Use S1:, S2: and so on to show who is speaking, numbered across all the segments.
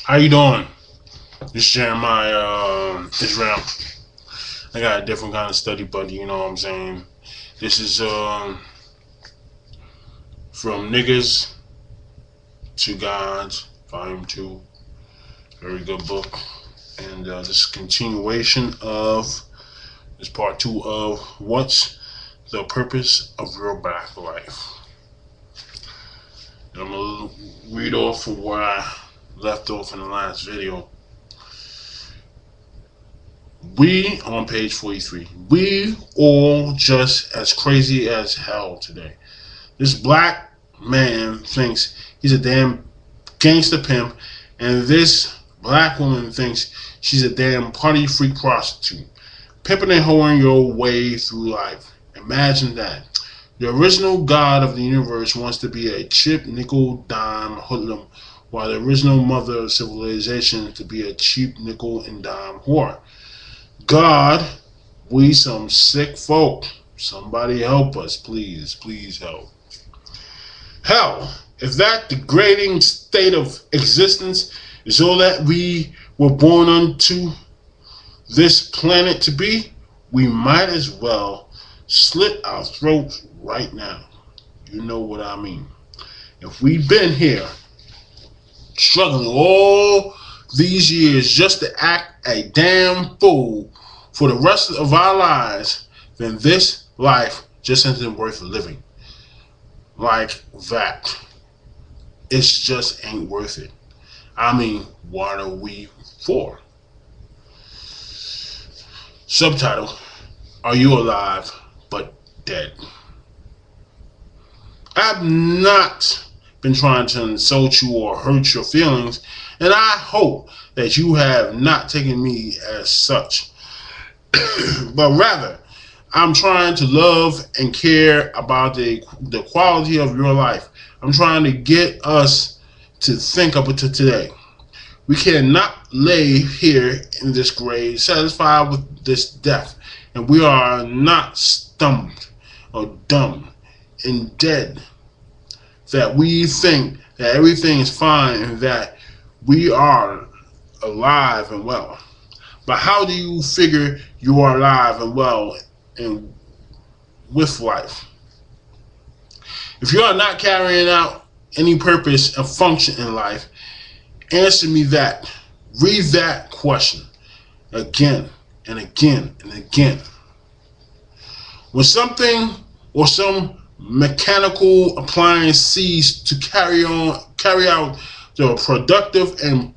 S1: How you doing? This is Jeremiah Israel. I got a different kind of study buddy, you know what I'm saying? This is From Niggas to Gods, Volume 2. Very good book. And this is continuation of this part 2 of What's the Purpose of Your Black Life? And I'm going to read off from where I left off in the last video. We, on page 43, we all just as crazy as hell today. This black man thinks he's a damn gangster pimp, and this black woman thinks she's a damn party freak prostitute. Pimping and hoeing your way through life. Imagine that. The original God of the universe wants to be a chip, nickel, dime hoodlum, while the original mother of civilization to be a cheap nickel and dime whore. God, we some sick folk. Somebody help us, please. Please help. Hell, if that degrading state of existence is all that we were born unto this planet to be, we might as well slit our throats right now. You know what I mean. If we've been here struggling all these years just to act a damn fool for the rest of our lives, then this life just isn't worth living. Like that. It just ain't worth it. I mean, what are we for? Subtitle: Are you alive but dead? I've not been trying to insult you or hurt your feelings, and I hope that you have not taken me as such. But rather, I'm trying to love and care about the quality of your life. I'm trying to get us to think up to today. We cannot lay here in this grave satisfied with this death, and we are not stumped or dumb and dead that we think that everything is fine and that we are alive and well. But how do you figure you are alive and well and with life? If you are not carrying out any purpose and function in life, answer me that. Read that question again and again and again. When something or some mechanical appliance ceases to carry out the productive and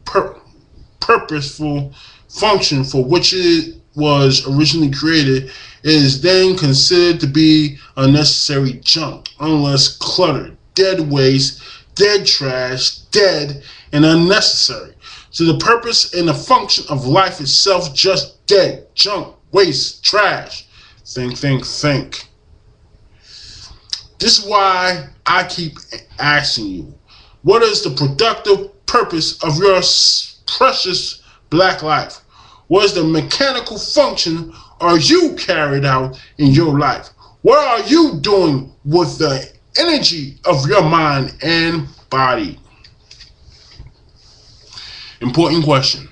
S1: purposeful function for which it was originally created, it is then considered to be unnecessary junk, unless cluttered, dead waste, dead trash, dead and unnecessary. So the purpose and the function of life itself just dead, junk, waste, trash. Think. This is why I keep asking you, what is the productive purpose of your precious black life? What is the mechanical function are you carried out in your life? What are you doing with the energy of your mind and body? Important question.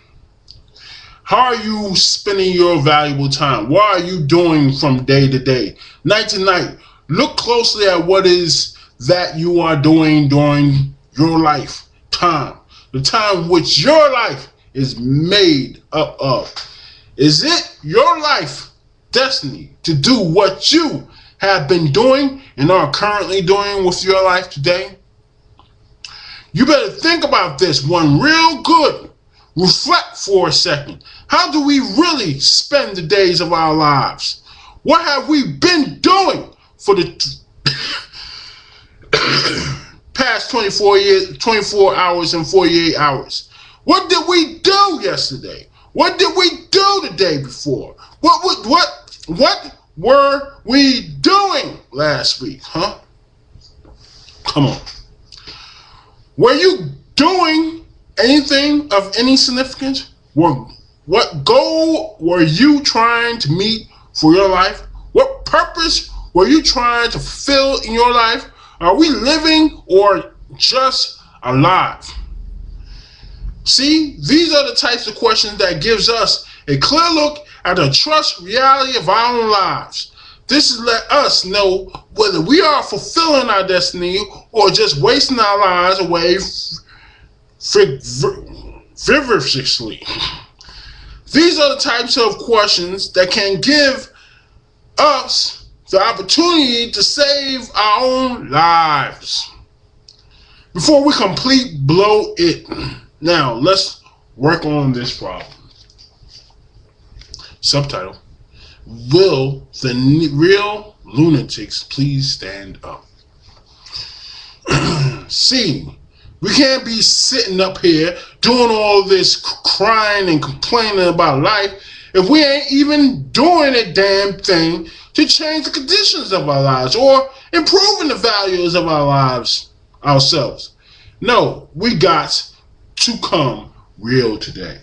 S1: How are you spending your valuable time? What are you doing from day to day, night to night? Look closely at what is that you are doing during your life time, the time which your life is made up of. Is it your life destiny to do what you have been doing and are currently doing with your life today? You better think about this one real good. Reflect for a second. How do we really spend the days of our lives? What have we been doing for the past 24 hours and 48 hours? What did we do yesterday? What did we do the day before? What were we doing last week, huh? Come on. Were you doing anything of any significance? What goal were you trying to meet for your life? What purpose were you trying to fulfill in your life? Are we living or just alive? See, these are the types of questions that gives us a clear look at the trust reality of our own lives. This is let us know whether we are fulfilling our destiny or just wasting our lives away frivolously. These are the types of questions that can give us the opportunity to save our own lives. Before we blow it. Now, let's work on this problem. Subtitle: Will the real lunatics please stand up? See, we can't be sitting up here doing all this crying and complaining about life if we ain't even doing a damn thing to change the conditions of our lives or improving the values of our lives ourselves. No, we got to come real today.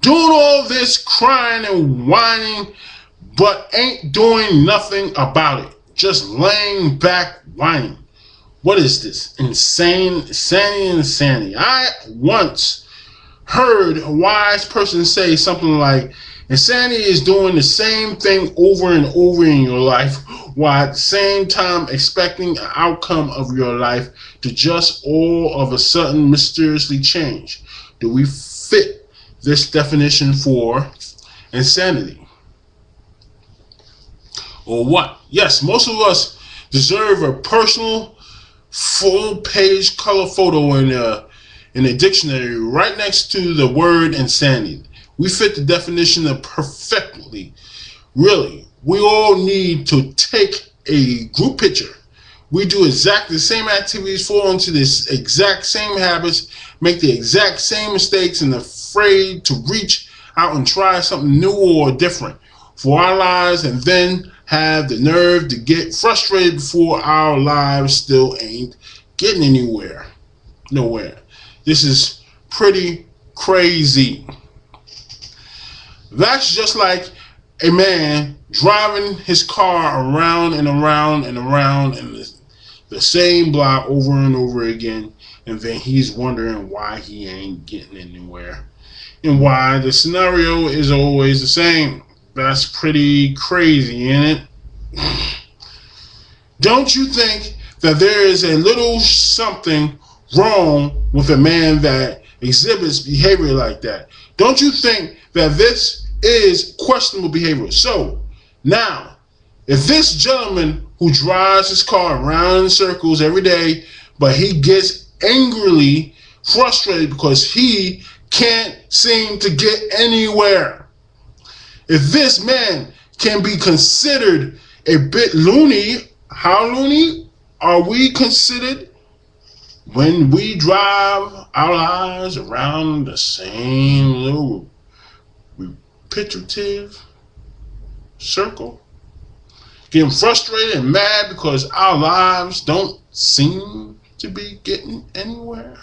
S1: Doing all this crying and whining, but ain't doing nothing about it. Just laying back whining. What is this? Insanity. I once heard a wise person say something like, insanity is doing the same thing over and over in your life, while at the same time expecting an outcome of your life to just all of a sudden mysteriously change. Do we fit this definition for insanity? Or what? Yes, most of us deserve a personal full-page color photo in a dictionary right next to the word insanity. We fit the definition of perfectly. Really, we all need to take a group picture. We do exactly the same activities, fall into this exact same habits, make the exact same mistakes, and afraid to reach out and try something new or different for our lives, and then have the nerve to get frustrated before our lives still ain't getting nowhere. This is pretty crazy. That's just like a man driving his car around and around and around in the same block over and over again, and then he's wondering why he ain't getting anywhere and why the scenario is always the same. That's pretty crazy, isn't it? Don't you think that there is a little something wrong with a man that exhibits behavior like that? Don't you think that this is questionable behavior? So, now, if this gentleman who drives his car around in circles every day, but he gets angrily frustrated because he can't seem to get anywhere, if this man can be considered a bit loony, how loony are we considered when we drive our lives around the same little repetitive circle, getting frustrated and mad because our lives don't seem to be getting anywhere?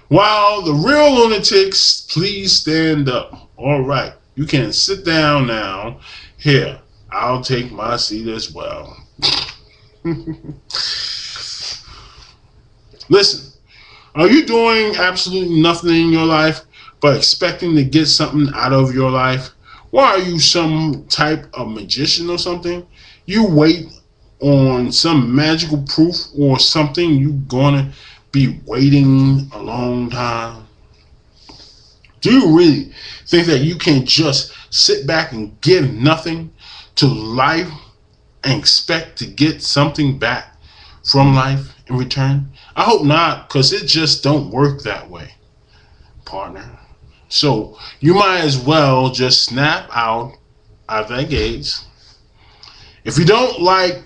S1: While the real lunatics, please stand up. All right, you can sit down now. Here, I'll take my seat as well. Listen, are you doing absolutely nothing in your life but expecting to get something out of your life? Why are you some type of magician or something? You wait on some magical proof or something. You gonna be waiting a long time? Do you really think that you can just sit back and give nothing to life and expect to get something back from life in return? I hope not, because it just don't work that way, partner. So you might as well just snap out of that gates. If you don't like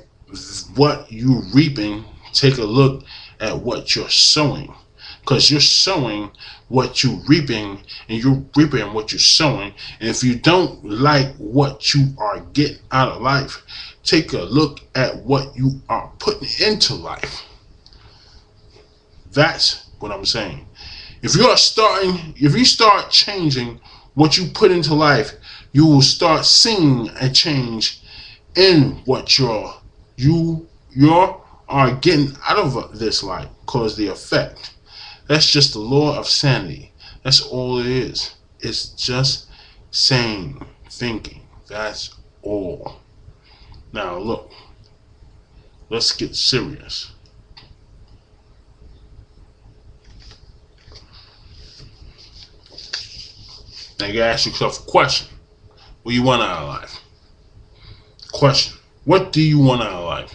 S1: what you're reaping, take a look at what you're sowing, because you're sowing what you're reaping, and you're reaping what you're sowing. And if you don't like what you are getting out of life, take a look at what you are putting into life. That's what I'm saying. If you start changing what you put into life, you will start seeing a change in what you are getting out of this life because the effect. That's just the law of sanity. That's all it is. It's just sane thinking. That's all. Now look, let's get serious. Now you gotta ask yourself a question. What do you want out of life? Question. What do you want out of life?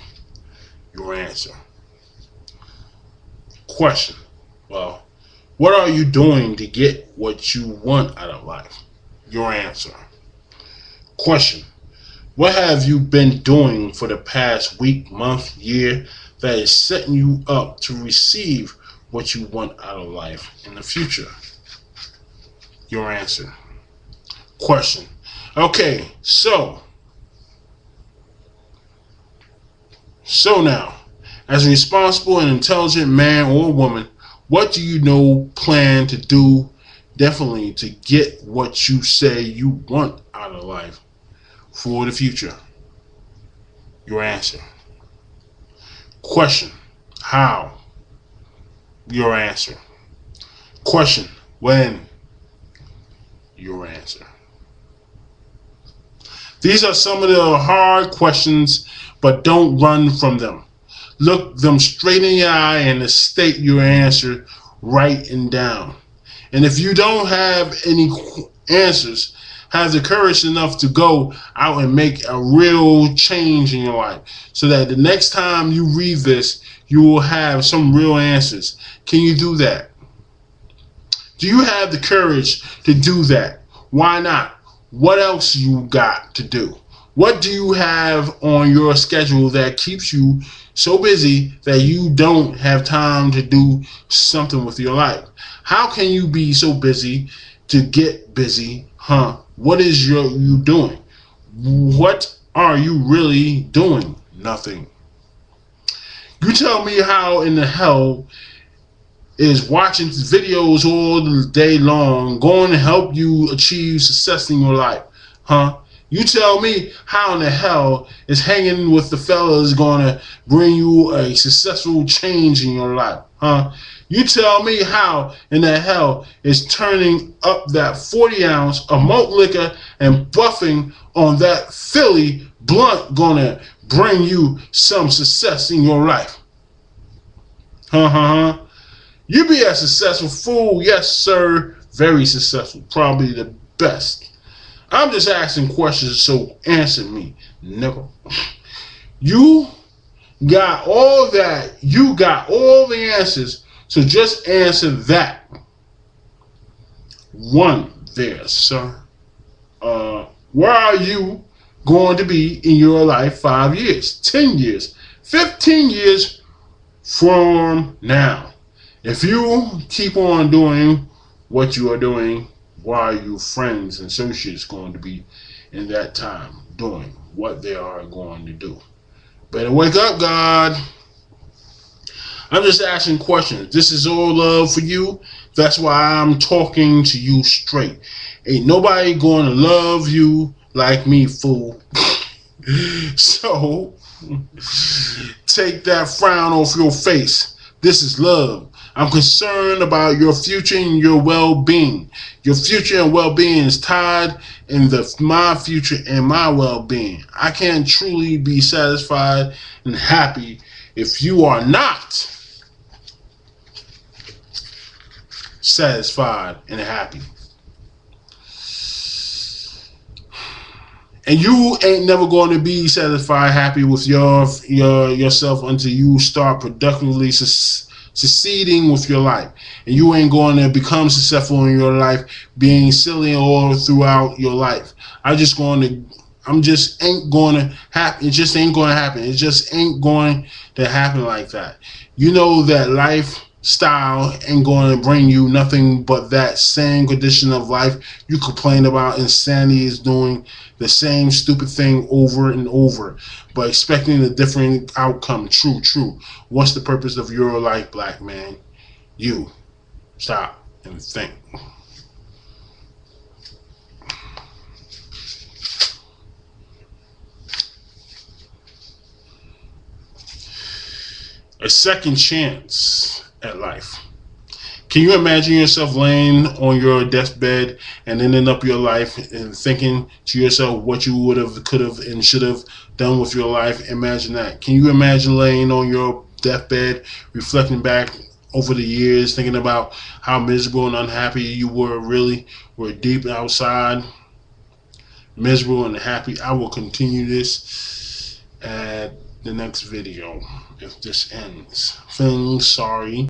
S1: Your answer. Question. Well, what are you doing to get what you want out of life? Your answer. Question. What have you been doing for the past week, month, year that is setting you up to receive what you want out of life in the future? Your answer. Question. Okay, so now, as a responsible and intelligent man or woman, what do you plan to do definitely to get what you say you want out of life for the future? Your answer. Question. How? Your answer. Question. When? Your answer. These are some of the hard questions, but don't run from them. Look them straight in your eye and state your answer right and down. And if you don't have any answers, have the courage enough to go out and make a real change in your life so that the next time you read this, you will have some real answers. Can you do that? Do you have the courage to do that? Why not? What else you got to do? What do you have on your schedule that keeps you so busy that you don't have time to do something with your life? How can you be so busy to get busy? What is you doing? What are you really doing? Nothing. You tell me how in the hell is watching videos all the day long going to help you achieve success in your life? You tell me how in the hell is hanging with the fellas going to bring you a successful change in your life? You tell me how in the hell is turning up that 40 ounce of malt liquor and buffing on that Philly blunt going to bring you some success in your life? You be a successful fool, yes sir, very successful, probably the best. I'm just asking questions, so answer me, nigga. You got all that, you got all the answers, so just answer that one there, sir. Where are you going to be in your life 5 years, 10 years, 15 years from now? If you keep on doing what you are doing, why are your friends and associates going to be in that time doing what they are going to do? Better wake up, God. I'm just asking questions. This is all love for you. That's why I'm talking to you straight. Ain't nobody going to love you like me, fool. So, take that frown off your face. This is love. I'm concerned about your future and your well-being. Your future and well-being is tied in my future and my well-being. I can't truly be satisfied and happy if you are not satisfied and happy. And you ain't never going to be satisfied, happy with yourself until you start productively succeeding with your life. And you ain't going to become successful in your life being silly all throughout your life. It just ain't going to happen. It just ain't going to happen. It just ain't going to happen like that. You know that lifestyle ain't going to bring you nothing but that same condition of life you complain about. Insanity is doing the same stupid thing over and over, but expecting a different outcome. True. What's the purpose of your life, black man? You stop and think. a second chance at life. Can you imagine yourself laying on your deathbed and ending up your life and thinking to yourself what you would have, could have, and should have done with your life? Imagine that. Can you imagine laying on your deathbed, reflecting back over the years, thinking about how miserable and unhappy you were deep outside, miserable and happy? I will continue this at the next video if this ends. Feeling sorry.